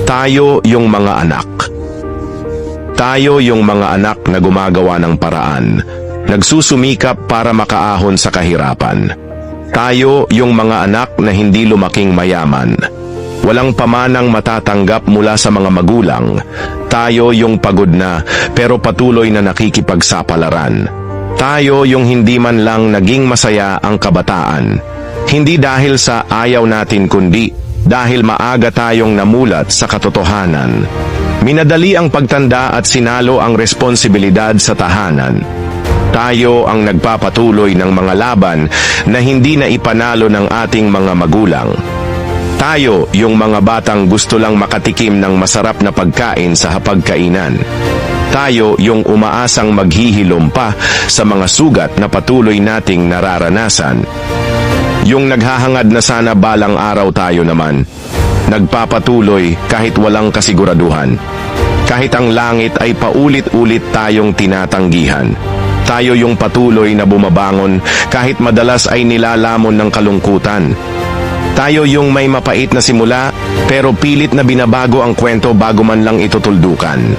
Tayo yung mga anak. Tayo yung mga anak na gumagawa ng paraan, nagsusumikap para makaahon sa kahirapan. Tayo yung mga anak na hindi lumaking mayaman. Walang pamanang matatanggap mula sa mga magulang. Tayo yung pagod na pero patuloy na nakikipagsapalaran. Tayo yung hindi man lang naging masaya ang kabataan. Hindi dahil sa ayaw natin kundi dahil maaga tayong namulat sa katotohanan. Minadali ang pagtanda at sinalo ang responsibilidad sa tahanan. Tayo ang nagpapatuloy ng mga laban na hindi na ipanalo ng ating mga magulang. Tayo yung mga batang gusto lang makatikim ng masarap na pagkain sa hapagkainan. Tayo yung umaasang maghihilom pa sa mga sugat na patuloy nating nararanasan. Yung naghahangad na sana balang araw tayo naman. Nagpapatuloy kahit walang kasiguraduhan. Kahit ang langit ay paulit-ulit tayong tinatanggihan. Tayo yung patuloy na bumabangon kahit madalas ay nilalamon ng kalungkutan. Tayo yung may mapait na simula pero pilit na binabago ang kwento bago man lang ito tuldukan.